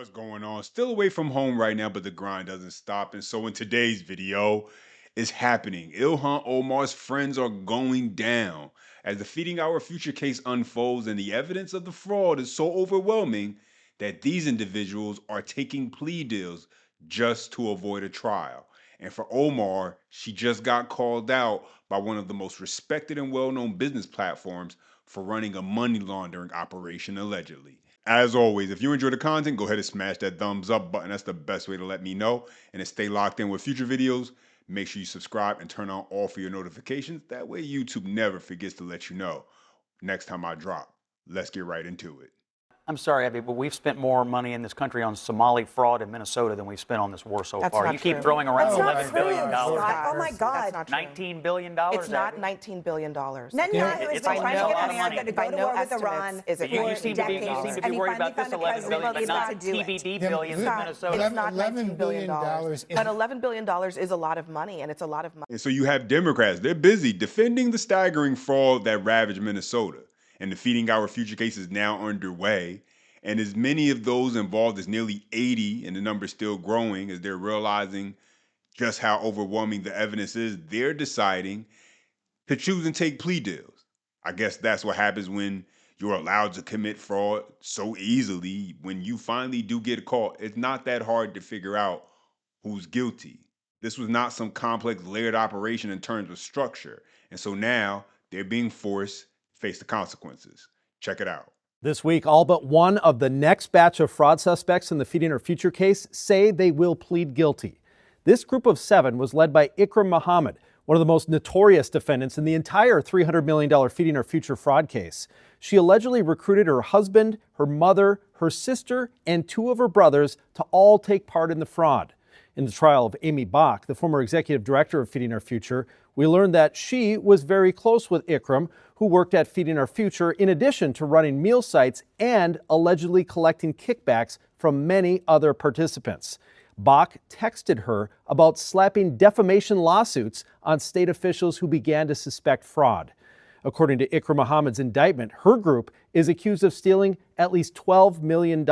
What's going on? Still away from home right now, but the grind doesn't stop. And so in today's video, it's happening. Ilhan Omar's friends are going down as the Feeding Our Future case unfolds, and the evidence of the fraud is so overwhelming that these individuals are taking plea deals just to avoid a trial. And for Omar, she just got called out by one of the most respected and well-known business platforms for running a money laundering operation allegedly. As always, if you enjoy the content, go ahead and smash that thumbs up button. That's the best way to let me know. And to stay locked in with future videos, make sure you subscribe and turn on all for your notifications. That way YouTube never forgets to let you know next time I drop. Let's get right into it. I'm sorry, Abby, but we've spent more money in this country on Somali fraud in Minnesota than we've spent on this war so far. You keep throwing around $11 billion. Oh my God. $19 billion. It's not $19 billion. Netanyahu has been trying to get America to go to war with Iran for decades. You seem to be worried about this $11 billion, but not TBD billions in Minnesota. It's not $19 billion. But $11 billion is a lot of money, and it's a lot of money. And so you have Democrats, they're busy defending the staggering fraud that ravaged Minnesota. And the Feeding Our Future case is now underway. And as many of those involved as nearly 80, and the number is still growing as they're realizing just how overwhelming the evidence is, they're deciding to choose and take plea deals. I guess that's what happens when you're allowed to commit fraud so easily. When you finally do get caught, it's not that hard to figure out who's guilty. This was not some complex layered operation in terms of structure. And so now they're being forced to face the consequences. Check it out. This week, all but one of the next batch of fraud suspects in the Feeding Our Future case say they will plead guilty. This group of 7 was led by Ikram Muhammad, one of the most notorious defendants in the entire $300 million Feeding Our Future fraud case. She allegedly recruited her husband, her mother, her sister, and 2 of her brothers to all take part in the fraud. In the trial of Amy Bach, the former executive director of Feeding Our Future, we learned that she was very close with Ikram, who worked at Feeding Our Future in addition to running meal sites and allegedly collecting kickbacks from many other participants. Bach texted her about slapping defamation lawsuits on state officials who began to suspect fraud. According to Ikram Muhammad's indictment, her group is accused of stealing at least $12 million.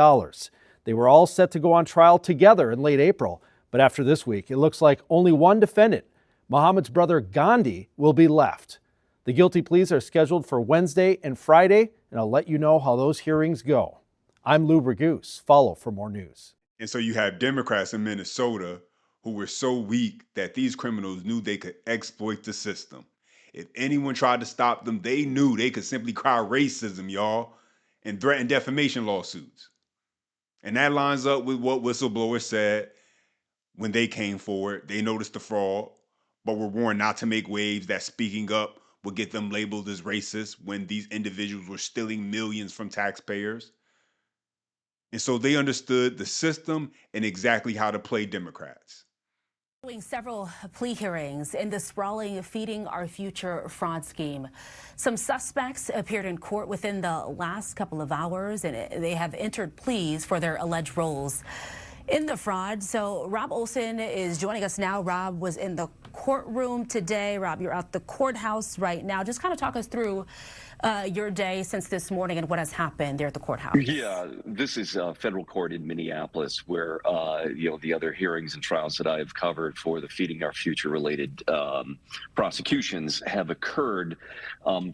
They were all set to go on trial together in late April, but after this week, it looks like only one defendant, Muhammad's brother Gandhi, will be left. The guilty pleas are scheduled for Wednesday and Friday, and I'll let you know how those hearings go. I'm Lou Ragoose. Follow for more news. And so you have Democrats in Minnesota who were so weak that these criminals knew they could exploit the system. If anyone tried to stop them, they knew they could simply cry racism, y'all, and threaten defamation lawsuits. And that lines up with what whistleblowers said when they came forward. They noticed the fraud, but were warned not to make waves that speaking up would get them labeled as racist when these individuals were stealing millions from taxpayers. And so they understood the system and exactly how to play Democrats. Following several plea hearings in the sprawling Feeding Our Future fraud scheme, some suspects appeared in court within the last couple of hours, and they have entered pleas for their alleged roles in the fraud. So Rob Olson is joining us now. Rob was in the courtroom today. Rob, you're at the courthouse right now. Just kind of talk us through your day since this morning and what has happened there at the courthouse. Yeah, this is federal court in Minneapolis, where the other hearings and trials that I've covered for the Feeding Our Future related prosecutions have occurred.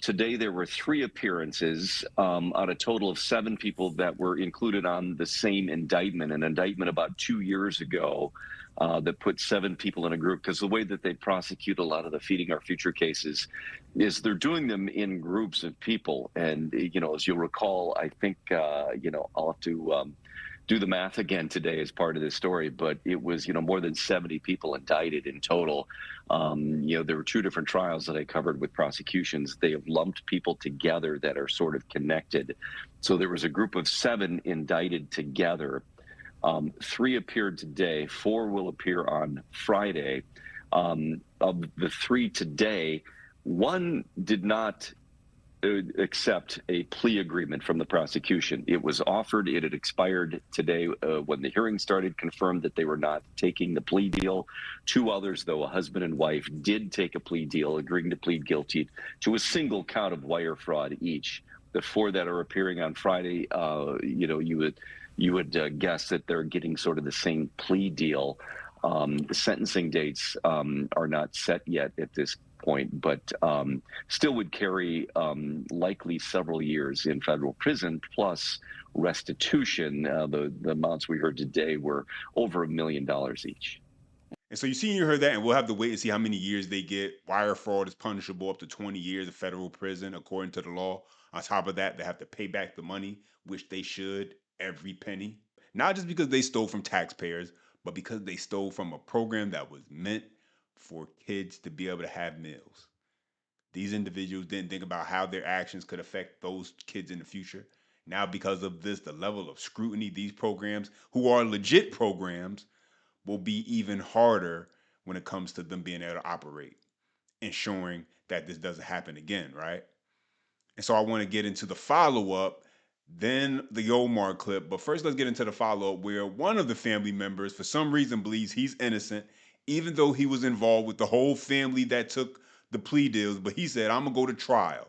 Today there were 3 appearances on a total of 7 people that were included on the same indictment, an indictment about 2 years ago. That put 7 people in a group, because the way that they prosecute a lot of the Feeding Our Future cases is they're doing them in groups of people. And, as you'll recall, I think, I'll have to do the math again today as part of this story, but it was, more than 70 people indicted in total. There were 2 different trials that I covered with prosecutions. They have lumped people together that are sort of connected. So there was a group of 7 indicted together. 3 appeared today, 4 will appear on Friday. Of the 3 today, 1 did not accept a plea agreement from the prosecution. It was offered, it had expired today when the hearing started, confirmed that they were not taking the plea deal. 2 others, though, a husband and wife, did take a plea deal, agreeing to plead guilty to a single count of wire fraud each. The 4 that are appearing on Friday, you would guess that they're getting sort of the same plea deal. The sentencing dates are not set yet at this point, but still would carry likely several years in federal prison plus restitution. The amounts we heard today were over $1 million each. And so you heard that, and we'll have to wait and see how many years they get. Wire fraud is punishable up to 20 years of federal prison, according to the law. On top of that, they have to pay back the money, which they should, every penny. Not just because they stole from taxpayers, but because they stole from a program that was meant for kids to be able to have meals. These individuals didn't think about how their actions could affect those kids in the future. Now, because of this, the level of scrutiny these programs, who are legit programs, will be even harder when it comes to them being able to operate, ensuring that this doesn't happen again, right? And so I want to get into the follow-up, then the Omar clip. But first, let's get into the follow-up where one of the family members, for some reason, believes he's innocent, even though he was involved with the whole family that took the plea deals. But he said, I'm going to go to trial.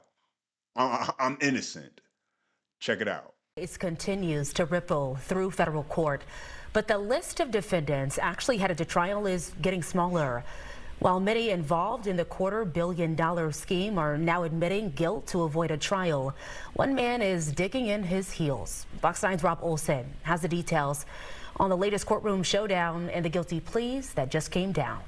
I'm innocent. Check it out. It continues to ripple through federal court, but the list of defendants actually headed to trial is getting smaller. While many involved in the $250 million scheme are now admitting guilt to avoid a trial, one man is digging in his heels. Fox 9's Rob Olsen has the details on the latest courtroom showdown and the guilty pleas that just came down.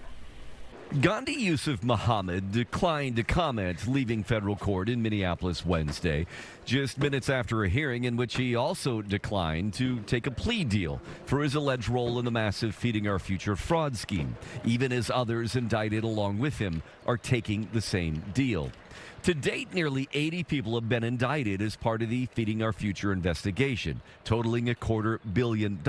Gandhi Yusuf Muhammad declined to comment, leaving federal court in Minneapolis Wednesday, just minutes after a hearing in which he also declined to take a plea deal for his alleged role in the massive Feeding Our Future fraud scheme, even as others indicted along with him are taking the same deal. To date, nearly 80 people have been indicted as part of the Feeding Our Future investigation, totaling $250 million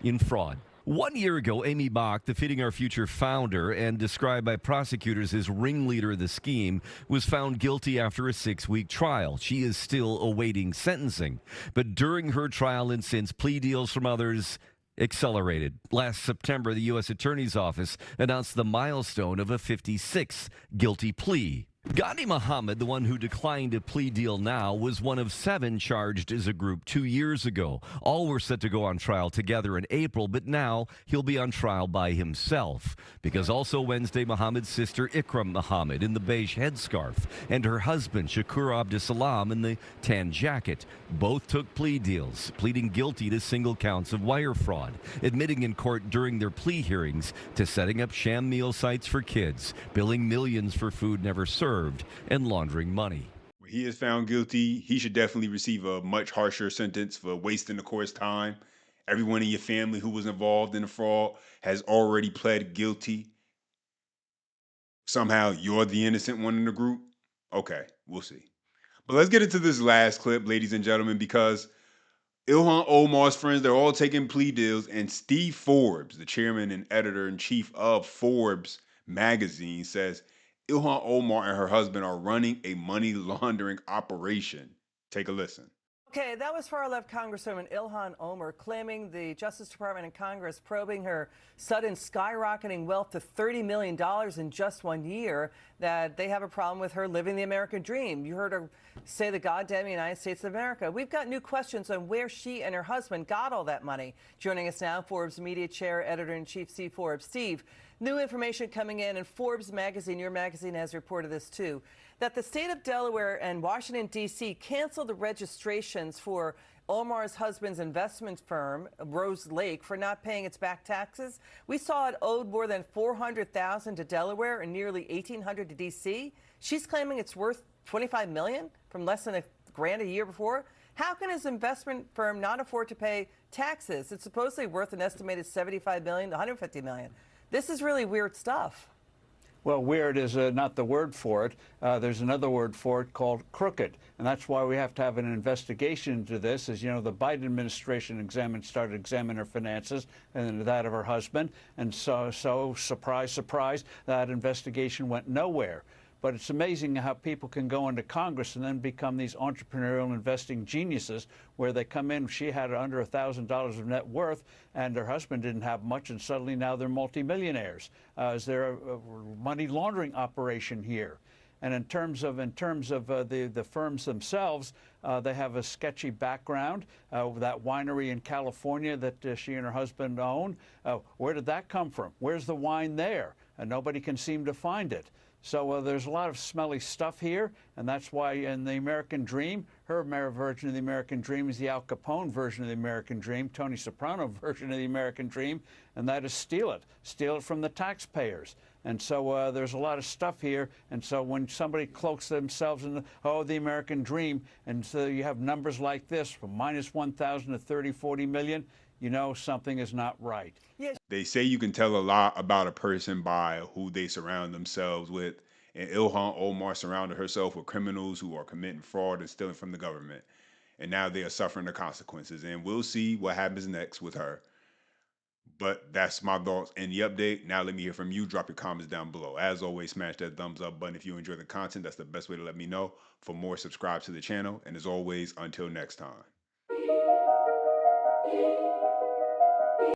in fraud. 1 year ago, Amy Bach, the Feeding Our Future founder and described by prosecutors as ringleader of the scheme, was found guilty after a 6-week trial. She is still awaiting sentencing. But during her trial and since, plea deals from others accelerated. Last September, the U.S. Attorney's Office announced the milestone of a 56th guilty plea. Gandhi Muhammad, the one who declined a plea deal now, was one of 7 charged as a group 2 years ago. All were set to go on trial together in April, but now he'll be on trial by himself. Because also Wednesday, Muhammad's sister Ikram Muhammad in the beige headscarf and her husband Shakur Abdusalam in the tan jacket both took plea deals, pleading guilty to single counts of wire fraud, admitting in court during their plea hearings to setting up sham meal sites for kids, billing millions for food never served, and laundering money. He is found guilty. He should definitely receive a much harsher sentence for wasting the court's time. Everyone in your family who was involved in the fraud has already pled guilty. Somehow you're the innocent one in the group. Okay, we'll see. But let's get into this last clip, ladies and gentlemen, because Ilhan Omar's friends, they're all taking plea deals, and Steve Forbes, the chairman and editor-in-chief of Forbes magazine, says Ilhan Omar and her husband are running a money laundering operation. Take a listen. Okay, that was far-left Congresswoman Ilhan Omar claiming the Justice Department and Congress probing her sudden skyrocketing wealth to $30 million in just 1 year, that they have a problem with her living the American dream. You heard her say the goddamn United States of America. We've got new questions on where she and her husband got all that money. Joining us now, Forbes Media Chair, Editor-in-Chief Steve Forbes. Steve, new information coming in, and Forbes magazine, your magazine, has reported this too, that the state of Delaware and Washington, D.C. canceled the registrations for Omar's husband's investment firm, Rose Lake, for not paying its back taxes. We saw it owed more than $400,000 to Delaware and nearly $1,800 to D.C. She's claiming it's worth $25 million from less than $1,000 a year before. How can his investment firm not afford to pay taxes? It's supposedly worth an estimated $75 million to $150 million. This is really weird stuff. Well, weird is not the word for it. There's another word for it called crooked. And that's why we have to have an investigation into this. As you know, the Biden administration started examining her finances and that of her husband. And so surprise, surprise, that investigation went nowhere. But it's amazing how people can go into Congress and then become these entrepreneurial investing geniuses, where they come in. She had under $1,000 of net worth, and her husband didn't have much, and suddenly now they're multimillionaires. Is there a money laundering operation here? And in terms of the firms themselves, they have a sketchy background. That winery in California that she and her husband own, where did that come from? Where's the wine there? And nobody can seem to find it. So there's a lot of smelly stuff here, and that's why in the American Dream, her version of the American Dream is the Al Capone version of the American Dream, Tony Soprano version of the American Dream, and that is steal it from the taxpayers. And so there's a lot of stuff here, and so when somebody cloaks themselves in the American Dream, and so you have numbers like this, from minus 1,000 to 30, 40 million, you know something is not right. They say you can tell a lot about a person by who they surround themselves with. And Ilhan Omar surrounded herself with criminals who are committing fraud and stealing from the government. And now they are suffering the consequences. And we'll see what happens next with her. But that's my thoughts and the update. Now let me hear from you. Drop your comments down below. As always, smash that thumbs up button if you enjoy the content. That's the best way to let me know. For more, subscribe to the channel. And as always, until next time.